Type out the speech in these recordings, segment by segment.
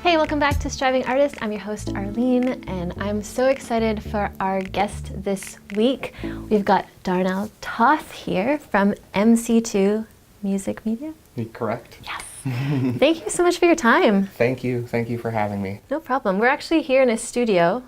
Hey, welcome back to Striving Artist. I'm your host, Arlene, and I'm so excited for our guest this week. We've got Darnell Toth here from MC2 Music Media. Correct. Yes. Thank you so much for your time. Thank you for having me. No problem. We're actually here in a studio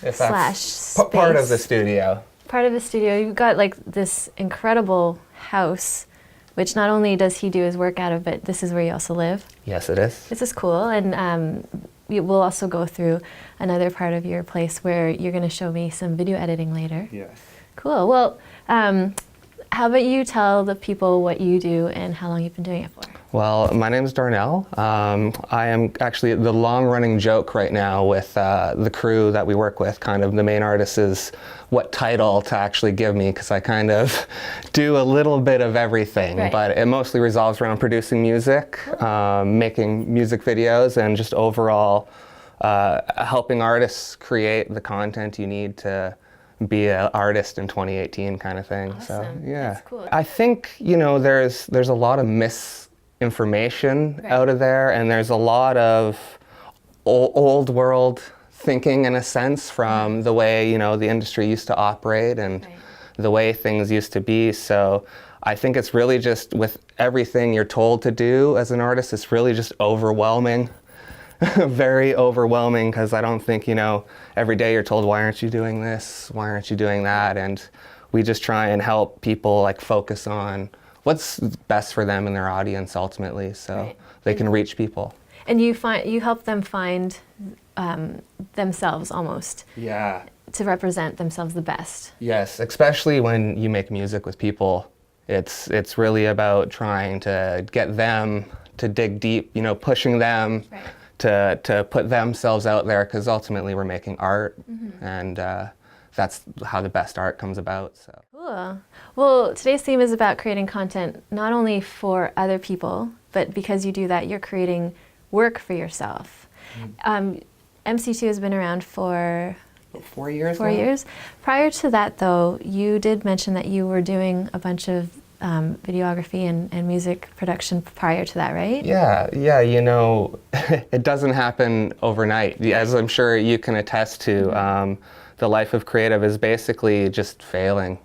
If slash that's part of the studio. Part of the studio. You've got like this incredible house, which not only does he do his work out of, but this is where you also live. Yes, it is. This is cool, and we'll also go through another part of your place where you're going to show me some video editing later. Yes. Cool. Well, how about you tell the people what you do and how long you've been doing it for? Well, my name is Darnell. I am actually the long-running joke right now with the crew that we work with. Kind of the main artist is what title to actually give me, because I kind of do a little bit of everything, right. But it mostly revolves around producing music, making music videos, and just overall helping artists create the content you need to be an artist in 2018 kind of thing. Awesome. So yeah, That's cool. I think, you know, there's a lot of misinformation right. out of there, and there's a lot of old world thinking in a sense from the way, you know, the industry used to operate and right. the way things used to be. So I think it's really just with everything you're told to do as an artist, it's really just overwhelming. Very overwhelming, because I don't think, you know, every day you're told, why aren't you doing this? Why aren't you doing that? And we just try and help people like focus on what's best for them and their audience ultimately, so right. they can reach people. And you help them find themselves almost. Yeah. To represent themselves the best. Yes, especially when you make music with people. It's really about trying to get them to dig deep, you know, pushing them Right. to put themselves out there, because ultimately we're making art, Mm-hmm. and that's how the best art comes about. So. Cool. Well, today's theme is about creating content not only for other people, but because you do that, you're creating work for yourself. MC2 has been around for 4 years. 4 years. Prior to that, though, you did mention that you were doing a bunch of videography and music production prior to that, right? Yeah, you know, it doesn't happen overnight. As I'm sure you can attest to, the life of creative is basically just failing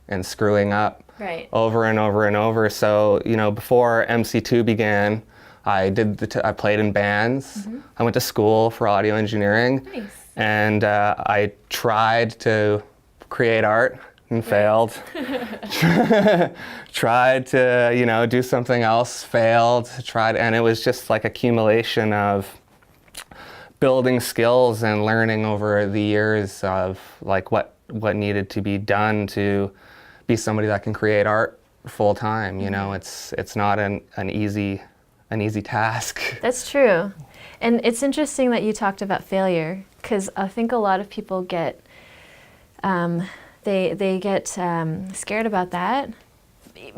and screwing up Right. over and over and over. So, you know, before MC2 began, I played in bands. I went to school for audio engineering. Nice. And I tried to create art and failed. Tried to, you know, do something else, failed. And it was just like accumulation of building skills and learning over the years of like what needed to be done to be somebody that can create art full time. You know, it's not an easy task. That's true. And it's interesting that you talked about failure, because I think a lot of people get they get scared about that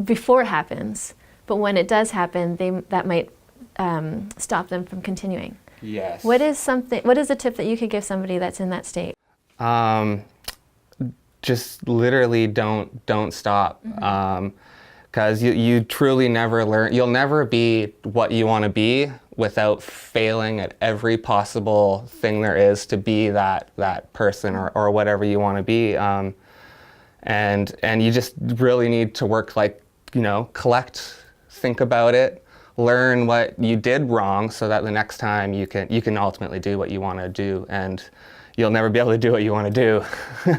before it happens, but when it does happen, that might stop them from continuing. Yes. What is a tip that you could give somebody that's in that state? Just literally don't stop. Because you truly never learn. You'll never be what you want to be without failing at every possible thing there is to be that person or whatever you want to be. And you just really need to work, like, you know, think about it, learn what you did wrong, so that the next time you can ultimately do what you want to do, and you'll never be able to do what you want to do.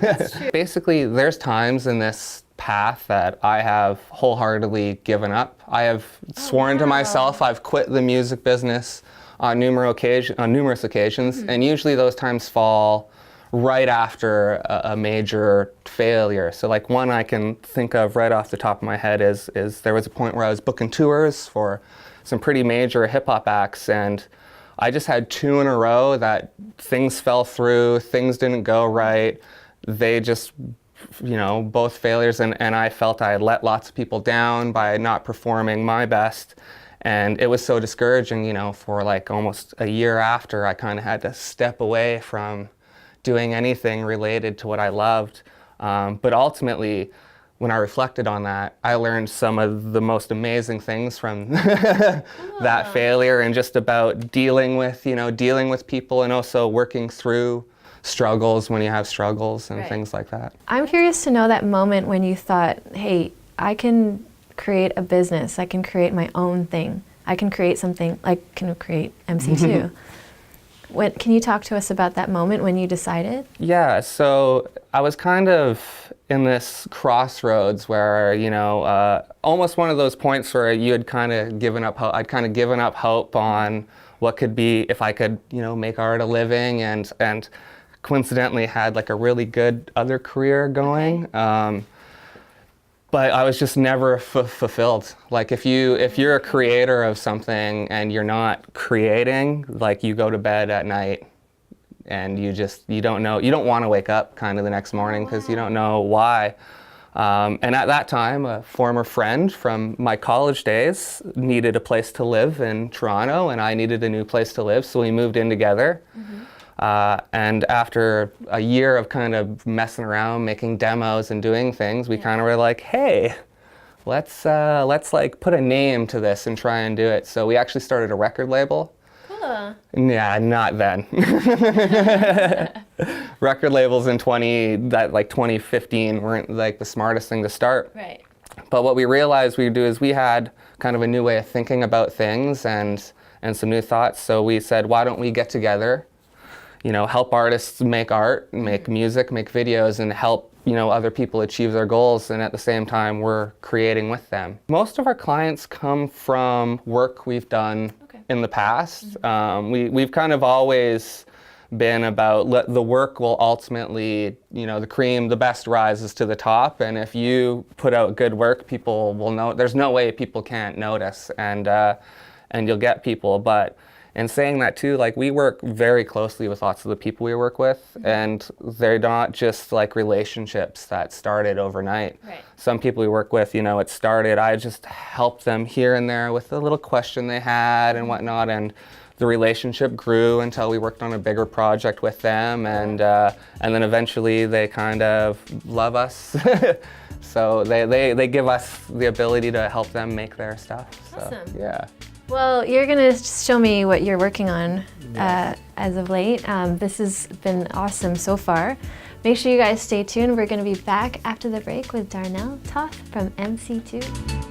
That's true. Basically, there's times in this path that I have wholeheartedly given up. I have sworn to myself I've quit the music business on numerous occasions, and usually those times fall right after a major failure. So like one I can think of right off the top of my head is there was a point where I was booking tours for some pretty major hip hop acts, and I just had 2 in a row that things fell through, things didn't go right. They just, you know, both failures, and I felt I had let lots of people down by not performing my best. And it was so discouraging, you know, for like almost a year after, I kind of had to step away from doing anything related to what I loved. But ultimately, when I reflected on that, I learned some of the most amazing things from that failure, and just about dealing with people, and also working through struggles when you have struggles and things like that. I'm curious to know that moment when you thought, hey, I can create a business, I can create my own thing, I can create something, I can create MC2. Can you talk to us about that moment when you decided? Yeah, so I was kind of in this crossroads where, almost one of those points where you had kind of given up hope. I'd kind of given up hope on what could be if I could, make art a living, and coincidentally had like a really good other career going. But I was just never fulfilled. Like if you're a creator of something and you're not creating, like you go to bed at night and you don't know, you don't want to wake up kind of the next morning because you don't know why. And at that time, a former friend from my college days needed a place to live in Toronto, and I needed a new place to live, so we moved in together. And after a year of kind of messing around, making demos and doing things, we kind of were like, hey, let's like put a name to this and try and do it. So we actually started a record label. Cool. Yeah, not then. Record labels in 2015 weren't like the smartest thing to start. Right. But what we realized we'd do is we had kind of a new way of thinking about things and some new thoughts. So we said, why don't we get together, help artists make art, make music, make videos, and help, other people achieve their goals, and at the same time we're creating with them. Most of our clients come from work we've done in the past. We've kind of always been about the work will ultimately, the best rises to the top, and if you put out good work, people will know. There's no way people can't notice, and you'll get people. But in saying that too, like we work very closely with lots of the people we work with, and they're not just like relationships that started overnight. Right. Some people we work with, it started, I just helped them here and there with a little question they had and whatnot, and the relationship grew until we worked on a bigger project with them, and then eventually they kind of love us. So they give us the ability to help them make their stuff. So, awesome. Yeah. Well, you're going to show me what you're working on as of late. This has been awesome so far. Make sure you guys stay tuned. We're going to be back after the break with Darnell Toth from MC2.